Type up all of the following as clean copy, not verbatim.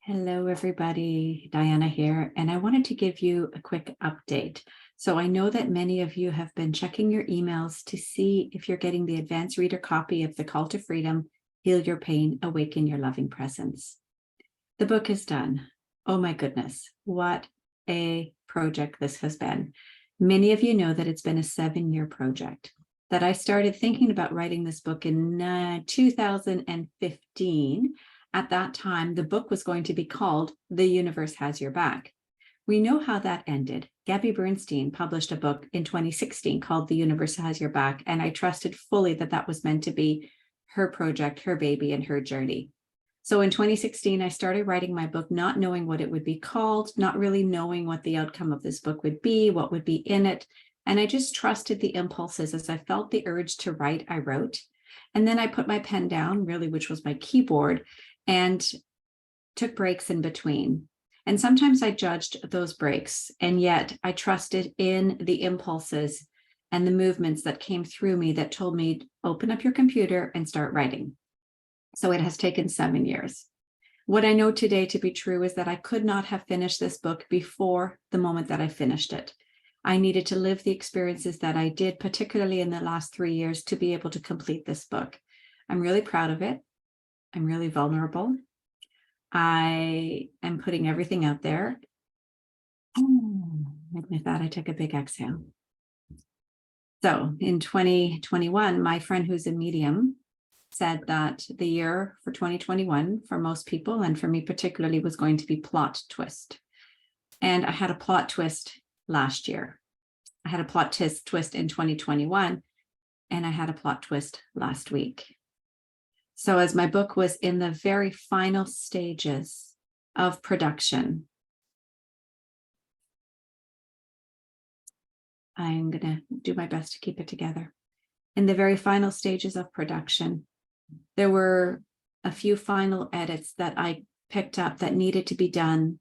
Hello, everybody. Diana here, and I wanted to give you a quick update. So I know that many of you have been checking your emails to see if you're getting the advanced reader copy of The Call to Freedom, Heal Your Pain, Awaken Your Loving Presence. The book is done. Oh my goodness, what a project this has been. Many of you know that it's been a 7-year project, that I started thinking about writing this book in 2015. At that time, the book was going to be called The Universe Has Your Back. We know how that ended. Gabby Bernstein published a book in 2016 called The Universe Has Your Back, and I trusted fully that that was meant to be her project, her baby, and her journey. So in 2016, I started writing my book, not knowing what it would be called, not really knowing what the outcome of this book would be, what would be in it. And I just trusted the impulses. As I felt the urge to write, I wrote. And then I put my pen down, really, which was my keyboard, and took breaks in between. And sometimes I judged those breaks, and yet I trusted in the impulses and the movements that came through me that told me, open up your computer and start writing. So it has taken 7 years. What I know today to be true is that I could not have finished this book before the moment that I finished it. I needed to live the experiences that I did, particularly in the last 3 years, to be able to complete this book. I'm really proud of it. I'm really vulnerable. I am putting everything out there. And with that, I took a big exhale. So in 2021, my friend who's a medium said that the year for 2021 for most people, and for me particularly, was going to be plot twist. And I had a plot twist last year. I had a plot twist in 2021, and I had a plot twist last week. So as my book was in the very final stages of production, I'm going to do my best to keep it together. In the very final stages of production, there were a few final edits that I picked up that needed to be done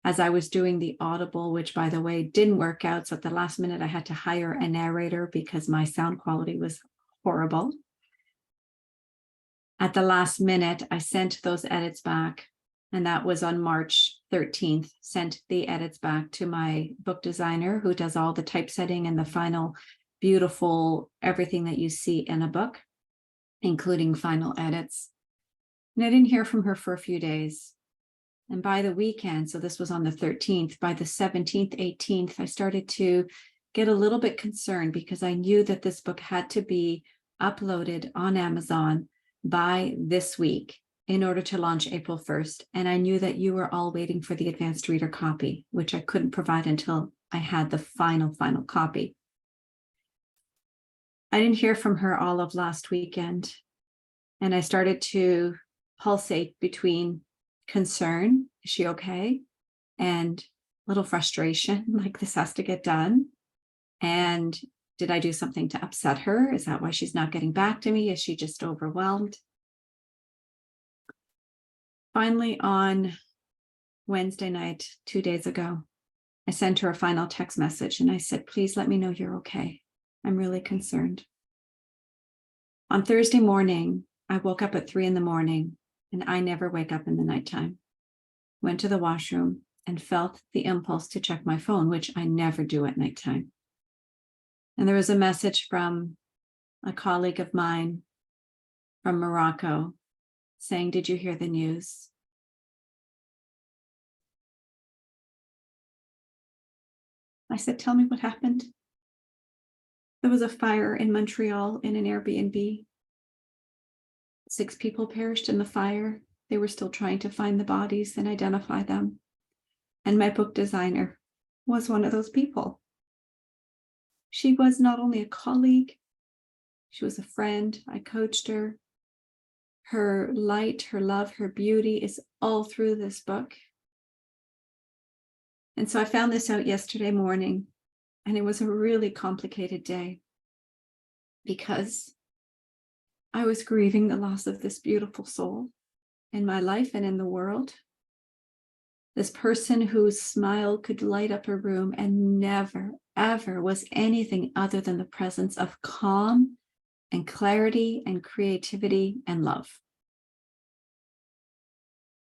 as I was doing the Audible, which, by the way, didn't work out. So at the last minute, I had to hire a narrator because my sound quality was horrible. At the last minute, I sent those edits back, and that was on March 13th, sent the edits back to my book designer who does all the typesetting and the final beautiful everything that you see in a book, including final edits. And I didn't hear from her for a few days. And by the weekend, so this was on the 13th, by the 17th, 18th, I started to get a little bit concerned because I knew that this book had to be uploaded on Amazon by this week in order to launch April 1st. And I knew that you were all waiting for the advanced reader copy, which I couldn't provide until I had the final copy. I didn't hear from her all of last weekend, and I started to pulsate between concern, is she okay? And a little frustration, like this has to get done. And did I do something to upset her? Is that why she's not getting back to me? Is she just overwhelmed? Finally, on Wednesday night, 2 days ago, I sent her a final text message and I said, please let me know you're okay. I'm really concerned. On Thursday morning, I woke up at 3 a.m, and I never wake up in the nighttime. Went to the washroom and felt the impulse to check my phone, which I never do at nighttime. And there was a message from a colleague of mine from Morocco saying, did you hear the news? I said, tell me what happened. There was a fire in Montreal in an Airbnb. 6 people perished in the fire. They were still trying to find the bodies and identify them. And my book designer was one of those people. She was not only a colleague, she was a friend. I coached her. Her light, her love, her beauty is all through this book. And so I found this out yesterday morning, and it was a really complicated day because I was grieving the loss of this beautiful soul in my life and in the world. This person whose smile could light up a room and never, ever was anything other than the presence of calm and clarity and creativity and love.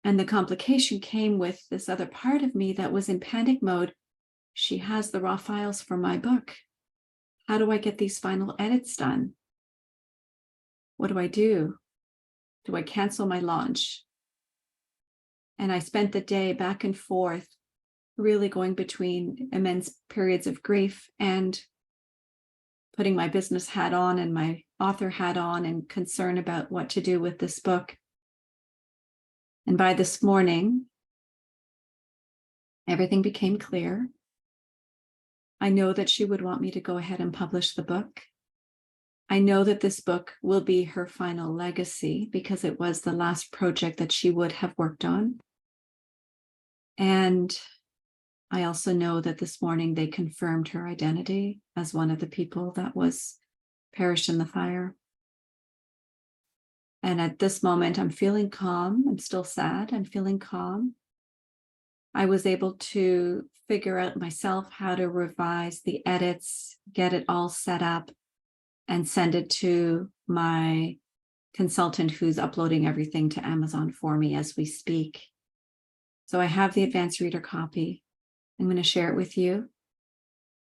And the complication came with this other part of me that was in panic mode. She has the raw files for my book. How do I get these final edits done? What do I do? Do I cancel my launch? And I spent the day back and forth, really going between immense periods of grief and putting my business hat on and my author hat on and concern about what to do with this book. And by this morning, everything became clear. I know that she would want me to go ahead and publish the book. I know that this book will be her final legacy because it was the last project that she would have worked on. And I also know that this morning they confirmed her identity as one of the people that was perished in the fire. And at this moment, I'm feeling calm. I'm still sad. I'm feeling calm. I was able to figure out myself how to revise the edits, get it all set up, and send it to my consultant who's uploading everything to Amazon for me as we speak. So I have the advanced reader copy. I'm going to share it with you.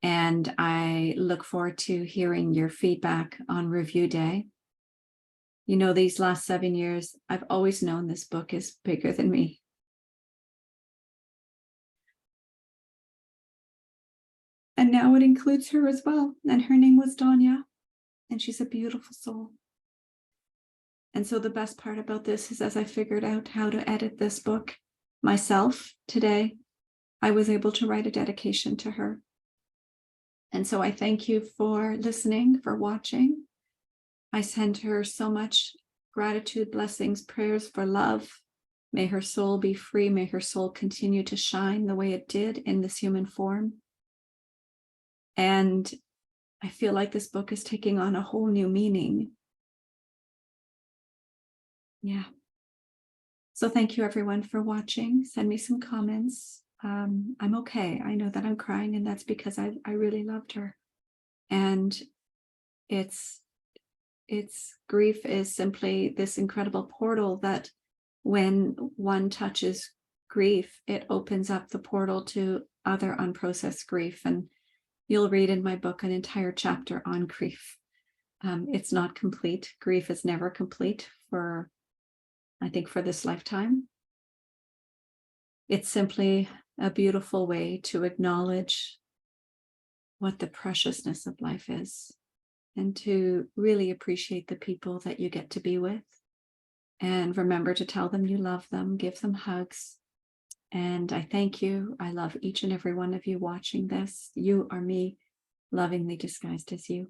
And I look forward to hearing your feedback on review day. You know, these last 7 years, I've always known this book is bigger than me. And now it includes her as well. And her name was Danya. And she's a beautiful soul. And so the best part about this is as I figured out how to edit this book myself today, I was able to write a dedication to her. And so I thank you for listening, for watching. I send her so much gratitude, blessings, prayers for love. May her soul be free. May her soul continue to shine the way it did in this human form. And I feel like this book is taking on a whole new meaning. Yeah. So thank you everyone for watching. Send me some comments. I'm okay. I know that I'm crying, and that's because I really loved her. And it's grief is simply this incredible portal that when one touches grief, it opens up the portal to other unprocessed grief. And you'll read in my book an entire chapter on grief. It's not complete. Grief is never complete for, I think, for this lifetime. It's simply a beautiful way to acknowledge what the preciousness of life is and to really appreciate the people that you get to be with. And remember to tell them you love them, give them hugs. And I thank you. I love each and every one of you watching this. You are me, lovingly disguised as you.